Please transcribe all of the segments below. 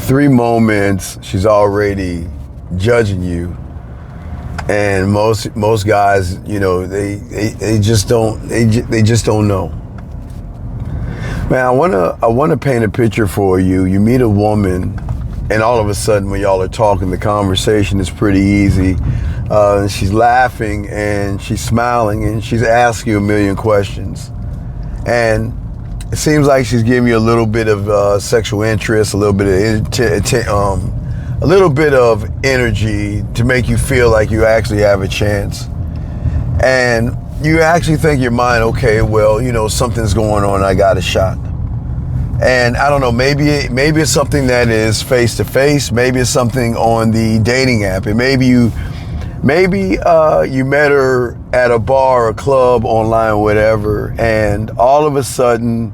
3 moments, she's already judging you. And most guys, you know, they just don't know. Man, I wanna paint a picture for you. You meet a woman, and all of a sudden, when y'all are talking, the conversation is pretty easy. She's laughing and she's smiling and she's asking you a million questions. And it seems like she's giving you a little bit of sexual interest, a little bit of energy to make you feel like you actually have a chance. And you actually think in your mind, okay, well, you know, something's going on, I got a shot. And I don't know, maybe it's something that is face to face, maybe it's something on the dating app, and maybe you met her at a bar or club, online, whatever, and all of a sudden,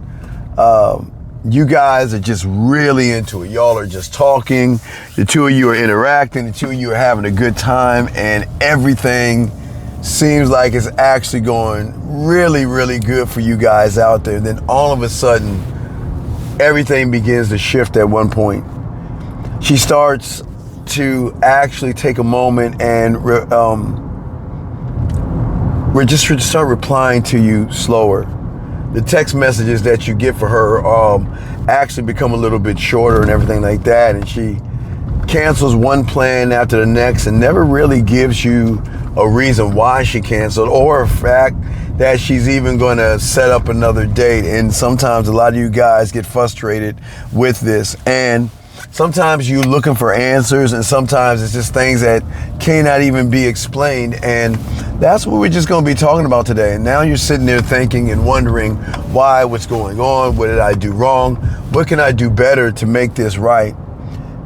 you guys are just really into it. Y'all are just talking. The two of you are interacting. The two of you are having a good time, and everything seems like it's actually going really, really good for you guys out there. Then all of a sudden, everything begins to shift at one point. She starts to actually take a moment and start replying to you slower. The text messages that you get for her actually become a little bit shorter and everything like that. And she cancels one plan after the next and never really gives you a reason why she canceled, or a fact that she's even going to set up another date. And sometimes a lot of you guys get frustrated with this. And sometimes you're looking for answers, and sometimes it's just things that cannot even be explained. And that's what we're just going to be talking about today. And now you're sitting there thinking and wondering why, what's going on, what did I do wrong, what can I do better to make this right?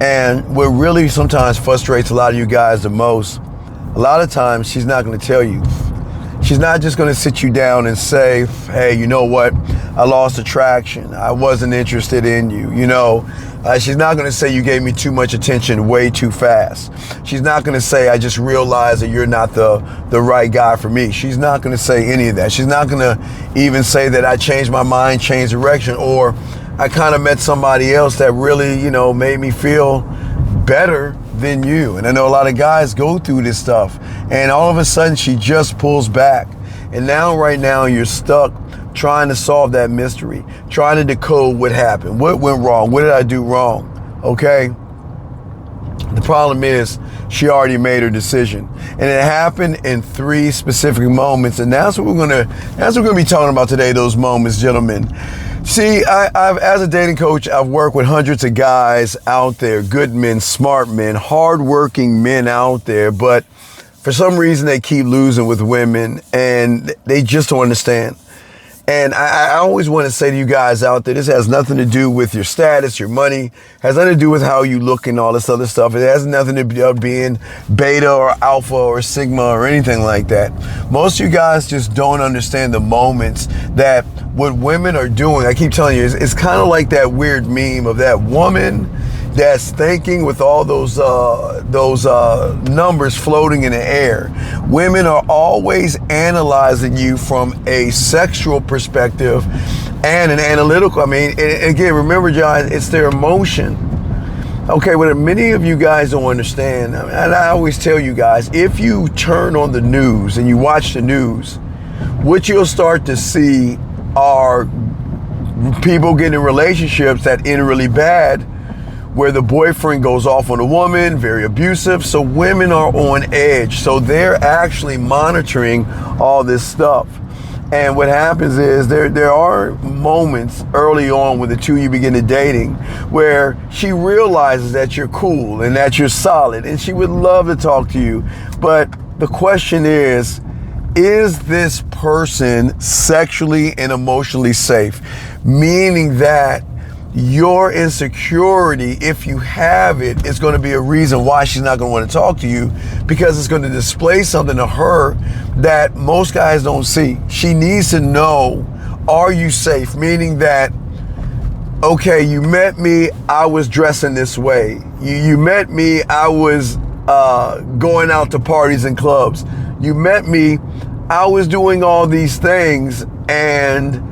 And what really sometimes frustrates a lot of you guys the most, a lot of times she's not going to tell you. She's not just going to sit you down and say, hey, you know what? I lost attraction. I wasn't interested in you. You know, she's not going to say you gave me too much attention way too fast. She's not going to say, I just realized that you're not the right guy for me. She's not going to say any of that. She's not going to even say that I changed my mind, changed direction, or I kind of met somebody else that really, you know, made me feel better than you. And I know a lot of guys go through this stuff, and all of a sudden she just pulls back. And now, right now, you're stuck trying to solve that mystery, trying to decode what happened, what went wrong, what did I do wrong, okay? The problem is she already made her decision, and it happened in 3 specific moments, and that's what we're gonna be talking about today. Those moments, gentlemen. See, I've as a dating coach, I've worked with hundreds of guys out there, good men, smart men, hardworking men out there, but for some reason they keep losing with women, and they just don't understand. And I always want to say to you guys out there, this has nothing to do with your status, your money, has nothing to do with how you look and all this other stuff. It has nothing to do with being beta or alpha or sigma or anything like that. Most of you guys just don't understand the moments that what women are doing. I keep telling you, it's kind of like that weird meme of that woman that's thinking with all those numbers floating in the air. Women are always analyzing you from a sexual perspective and an analytical. I mean, and again, remember, John, it's their emotion. Okay, what many of you guys don't understand, and I always tell you guys, if you turn on the news and you watch the news, what you'll start to see are people getting in relationships that end really bad, where the boyfriend goes off on a woman, very abusive. So women are on edge. So they're actually monitoring all this stuff. And what happens is there are moments early on when the two of you begin to dating where she realizes that you're cool and that you're solid, and she would love to talk to you. But the question is this person sexually and emotionally safe? Meaning that your insecurity, if you have it, is going to be a reason why she's not going to want to talk to you, because it's going to display something to her that most guys don't see. She needs to know, are you safe? Meaning that, okay, you met me, I was dressing this way. You met me, I was going out to parties and clubs. You met me, I was doing all these things, and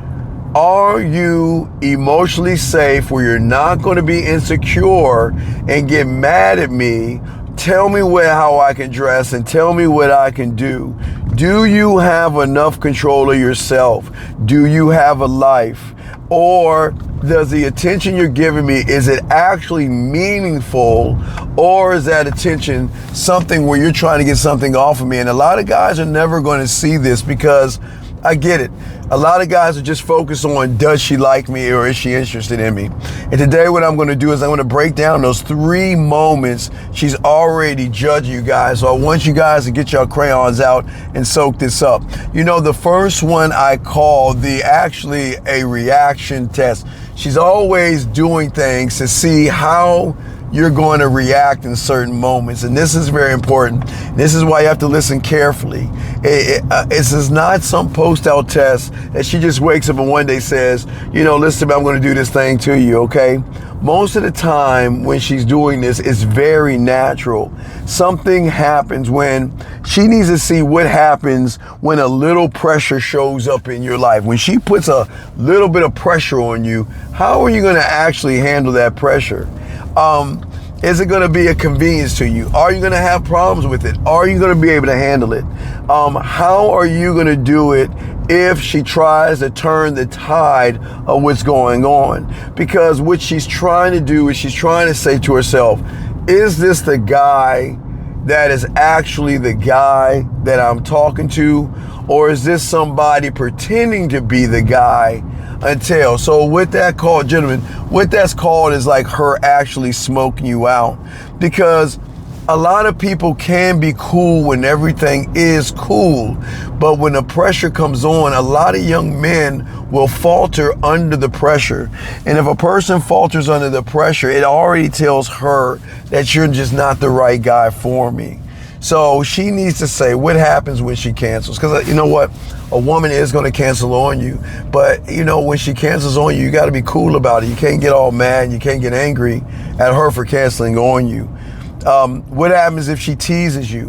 Are you emotionally safe where you're not going to be insecure and get mad at me? Tell me how I can dress and tell me what I can do. Do you have enough control of yourself? Do you have a life? Or does the attention you're giving me, is it actually meaningful? Or is that attention something where you're trying to get something off of me? And a lot of guys are never going to see this, because I get it. A lot of guys are just focused on, does she like me or is she interested in me? And today what I'm going to do is I'm going to break down those 3 moments she's already judging you guys. So I want you guys to get your crayons out and soak this up. You know, the first one I call actually a reaction test. She's always doing things to see how you're going to react in certain moments. And this is very important. This is why you have to listen carefully. This is not some post-out test that she just wakes up and one day says, you know, listen, I'm going to do this thing to you, okay? Most of the time when she's doing this, it's very natural. Something happens when she needs to see what happens when a little pressure shows up in your life. When she puts a little bit of pressure on you, how are you going to actually handle that pressure? Is it going to be a convenience to you? Are you going to have problems with it? Are you going to be able to handle it? How are you going to do it if she tries to turn the tide of what's going on? Because what she's trying to do is she's trying to say to herself, is this the guy that is actually the guy that I'm talking to? Or is this somebody pretending to be the guy until? So what that called, gentlemen, what that's called is like her actually smoking you out. Because a lot of people can be cool when everything is cool, but when the pressure comes on, a lot of young men will falter under the pressure. And if a person falters under the pressure, it already tells her that you're just not the right guy for me. So she needs to say what happens when she cancels. Because you know what? A woman is going to cancel on you. But, you know, when she cancels on you, you got to be cool about it. You can't get all mad. You can't get angry at her for canceling on you. What happens if she teases you?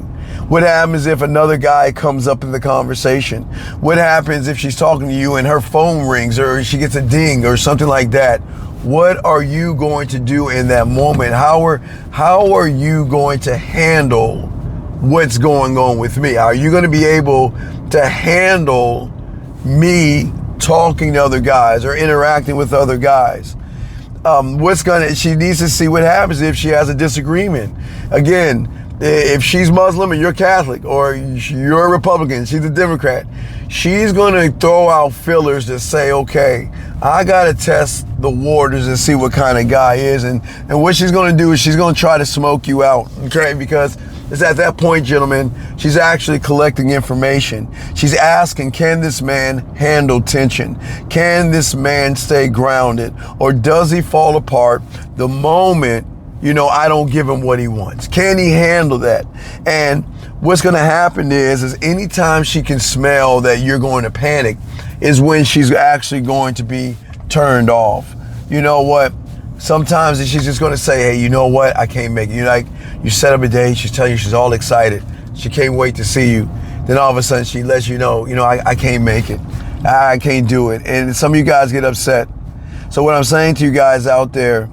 What happens if another guy comes up in the conversation? What happens if she's talking to you and her phone rings or she gets a ding or something like that? What are you going to do in that moment? How are you going to handle what's going on with me? Are you going to be able to handle me talking to other guys or interacting with other guys? She needs to see what happens if she has a disagreement. Again, if she's Muslim and you're Catholic, or you're a Republican, she's a Democrat, she's going to throw out fillers to say, okay, I got to test the waters and see what kind of guy is. And what she's going to do is she's going to try to smoke you out, okay? Because it's at that point, gentlemen, she's actually collecting information. She's asking, can this man handle tension? Can this man stay grounded? Or does he fall apart the moment, you know, I don't give him what he wants? Can he handle that? And what's going to happen is anytime she can smell that you're going to panic is when she's actually going to be turned off. You know what? Sometimes she's just going to say, hey, you know what? I can't make it. You set up a date. She's telling you she's all excited. She can't wait to see you. Then all of a sudden she lets you know, I can't make it. I can't do it. And some of you guys get upset. So what I'm saying to you guys out there,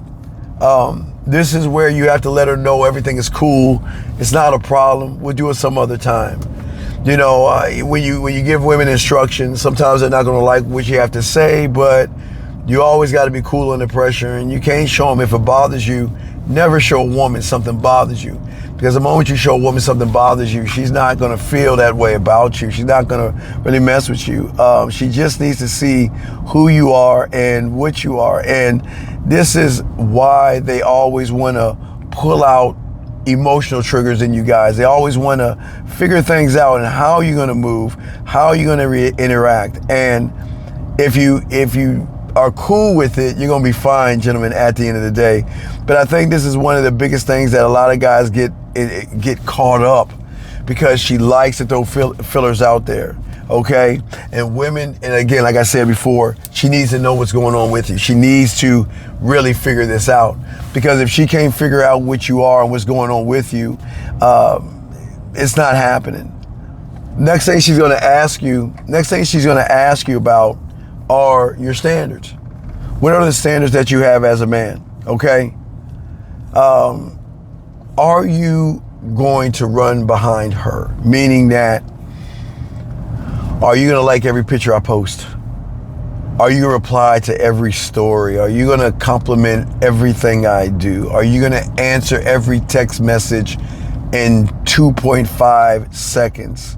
this is where you have to let her know everything is cool. It's not a problem. We'll do it some other time. You know, when you give women instructions, sometimes they're not going to like what you have to say, but you always got to be cool under pressure, and you can't show them if it bothers you. Never show a woman something bothers you, because the moment you show a woman something bothers you, she's not going to feel that way about you. She's not going to really mess with you. She just needs to see who you are and what you are. And this is why they always want to pull out emotional triggers in you guys. They always want to figure things out and how you're going to move, how you're going to interact. And if you are cool with it, you're going to be fine, gentlemen, at the end of the day. But I think this is one of the biggest things that a lot of guys get caught up, because she likes to throw fillers out there, okay? And women, and again, like I said before, she needs to know what's going on with you. She needs to really figure this out, because if she can't figure out what you are and what's going on with you, it's not happening. Next thing she's going to ask you about, are your standards? What are the standards that you have as a man? Okay. Are you going to run behind her? Meaning that, are you going to like every picture I post? Are you going to reply to every story? Are you going to compliment everything I do? Are you going to answer every text message in 2.5 seconds?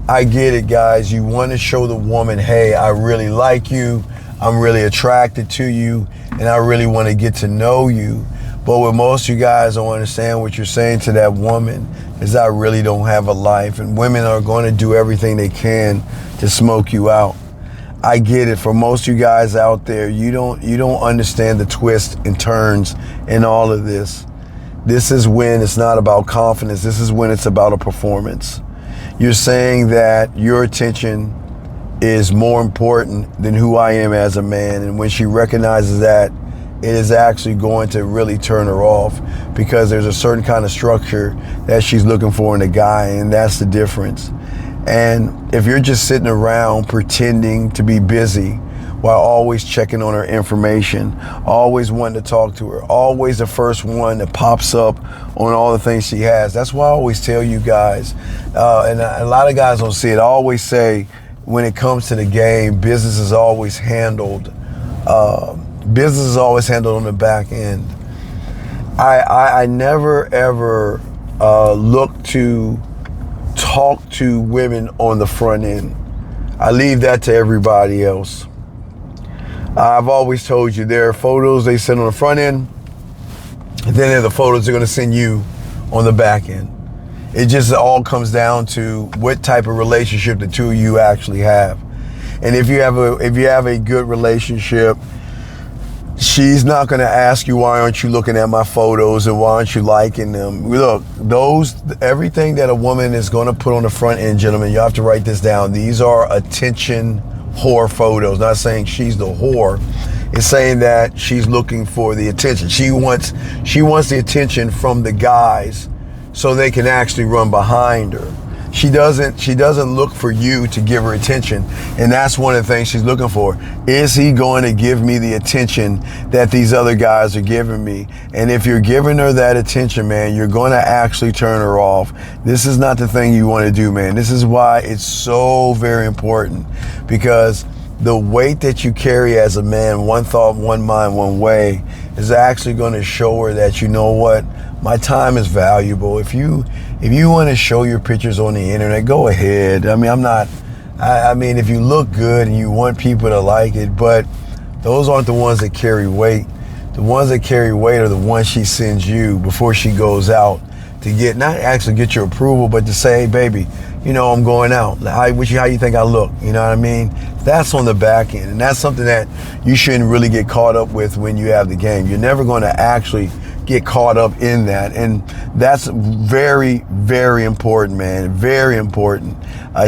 I get it, guys. You want to show the woman, hey, I really like you. I'm really attracted to you, and I really want to get to know you. But what most of you guys don't understand, what you're saying to that woman is, I really don't have a life. And women are going to do everything they can to smoke you out. I get it. For most of you guys out there, you don't understand the twists and turns in all of this. This is when it's not about confidence. This is when it's about a performance. You're saying that your attention is more important than who I am as a man. And when she recognizes that, it is actually going to really turn her off, because there's a certain kind of structure that she's looking for in a guy, and that's the difference. And if you're just sitting around pretending to be busy while always checking on her information, always wanting to talk to her, always the first one that pops up on all the things she has, that's why I always tell you guys, and a lot of guys don't see it, I always say, when it comes to the game, business is always handled on the back end. I never ever look to talk to women on the front end. I leave that to everybody else. I've always told you, there are photos they send on the front end, and then there are the photos they're going to send you on the back end. It just all comes down to what type of relationship the two of you actually have. And if you have a good relationship, she's not going to ask you, why aren't you looking at my photos and why aren't you liking them? Look, everything that a woman is going to put on the front end, gentlemen, you have to write this down. These are attention whore photos. Not saying she's the whore. It's saying that she's looking for the attention. She wants the attention from the guys so they can actually run behind her. She doesn't look for you to give her attention, and that's one of the things she's looking for. Is he going to give me the attention that these other guys are giving me? And if you're giving her that attention, man, you're going to actually turn her off. This is not the thing you want to do, man. This is why it's so very important, because the weight that you carry as a man, one thought, one mind, one way, is actually going to show her that, you know what, my time is valuable. If you want to show your pictures on the internet, go ahead. I mean, if you look good and you want people to like it, but those aren't the ones that carry weight. The ones that carry weight are the ones she sends you before she goes out to not actually get your approval, but to say, hey, baby, you know, I'm going out. How you think I look? You know what I mean? That's on the back end. And that's something that you shouldn't really get caught up with when you have the game. You're never going to actually get caught up in that. And that's very, very important, man. Very important.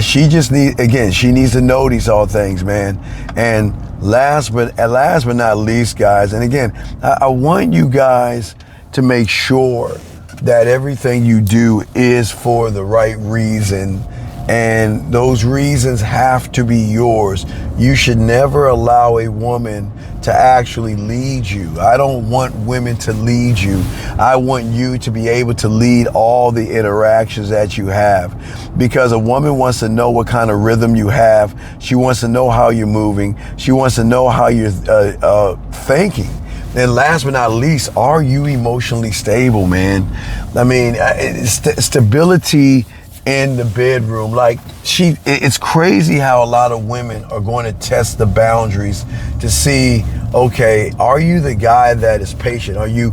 She needs to know these all things, man. And last but not least, guys, and again, I want you guys to make sure that everything you do is for the right reason, and those reasons have to be yours. You should never allow a woman to actually lead you. I don't want women to lead you. I want you to be able to lead all the interactions that you have, because a woman wants to know what kind of rhythm you have. She wants to know how you're moving. She wants to know how you're thinking. And last but not least, are you emotionally stable, man? I mean, stability in the bedroom. Like, it's crazy how a lot of women are going to test the boundaries to see, okay, are you the guy that is patient? Are you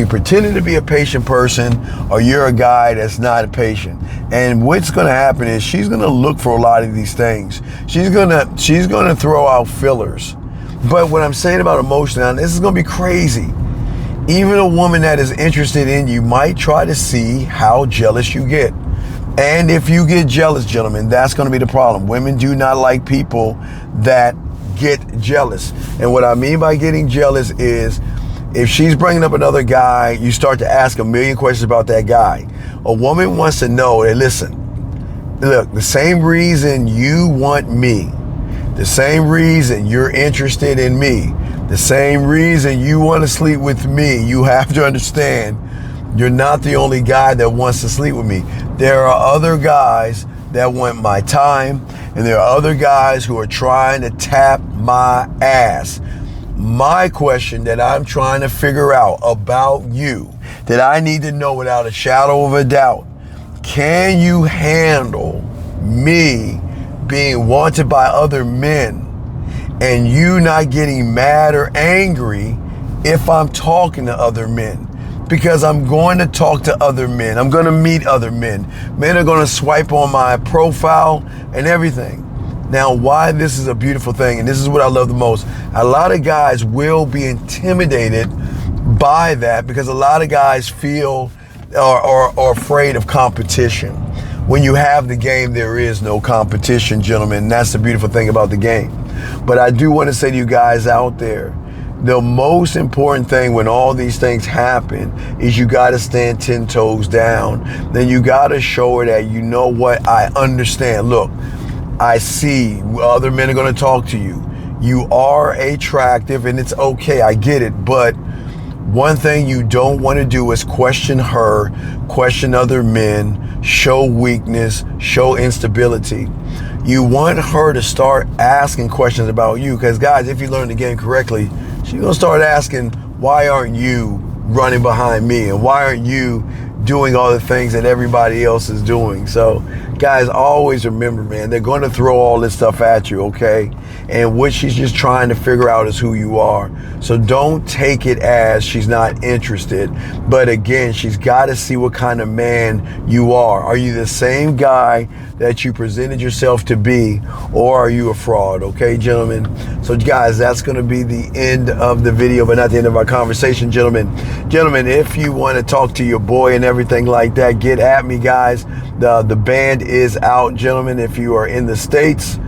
pretending to be a patient person, or you're a guy that's not patient? And what's going to happen is she's going to look for a lot of these things. She's going to throw out fillers. But what I'm saying about emotion, now, this is going to be crazy. Even a woman that is interested in you might try to see how jealous you get. And if you get jealous, gentlemen, that's going to be the problem. Women do not like people that get jealous. And what I mean by getting jealous is, if she's bringing up another guy, you start to ask a million questions about that guy. A woman wants to know, hey, listen, look, the same reason you want me, The same reason you're interested in me, the same reason you want to sleep with me, you have to understand you're not the only guy that wants to sleep with me. There are other guys that want my time, and there are other guys who are trying to tap my ass. My question that I'm trying to figure out about you, that I need to know without a shadow of a doubt, can you handle me being wanted by other men and you not getting mad or angry if I'm talking to other men? Because I'm going to talk to other men. I'm going to meet other men. Men are going to swipe on my profile and everything. Now, why this is a beautiful thing, and this is what I love the most, a lot of guys will be intimidated by that because a lot of guys feel or afraid of competition. When you have the game, there is no competition, gentlemen. That's the beautiful thing about the game. But I do want to say to you guys out there, the most important thing when all these things happen is you got to stand 10 toes down. Then you got to show her that, you know what, I understand. Look, I see other men are going to talk to you. You are attractive and it's okay. I get it. But one thing you don't want to do is question her, question other men, show weakness, show instability. You want her to start asking questions about you, because guys, if you learn the game correctly, she's going to start asking, why aren't you running behind me? And why aren't you doing all the things that everybody else is doing? So guys, always remember, man, they're going to throw all this stuff at you, okay? And what she's just trying to figure out is who you are. So don't take it as she's not interested. But again, she's got to see what kind of man you are. Are you the same guy that you presented yourself to be, or are you a fraud? Okay, gentlemen? So guys, that's going to be the end of the video, but not the end of our conversation, gentlemen. Gentlemen, if you want to talk to your boy and everything like that, get at me, guys. The band is out, gentlemen. If you are in the States,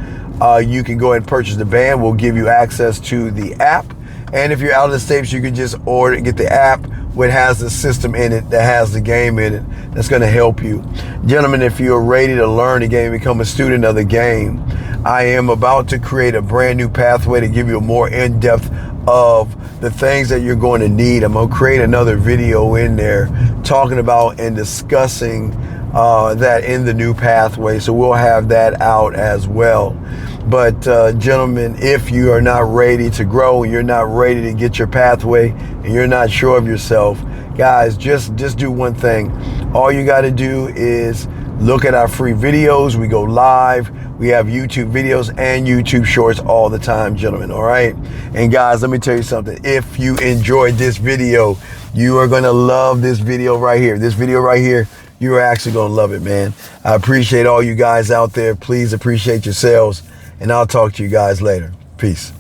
you can go ahead and purchase the band. We'll give you access to the app. And if you're out of the States, you can just order and get the app, which has the system in it, that has the game in it. That's going to help you. Gentlemen, if you're ready to learn the game, become a student of the game, I am about to create a brand new pathway to give you a more in-depth of the things that you're going to need. I'm going to create another video in there talking about and discussing that in the new pathway. So we'll have that out as well. But gentlemen, if you are not ready to grow, and you're not ready to get your pathway, and you're not sure of yourself, guys, just do one thing. All you got to do is look at our free videos. We go live. We have YouTube videos and YouTube shorts all the time, gentlemen, all right? And guys, let me tell you something. If you enjoyed this video, you are going to love this video right here. This video right here, you are actually going to love it, man. I appreciate all you guys out there. Please appreciate yourselves. And I'll talk to you guys later. Peace.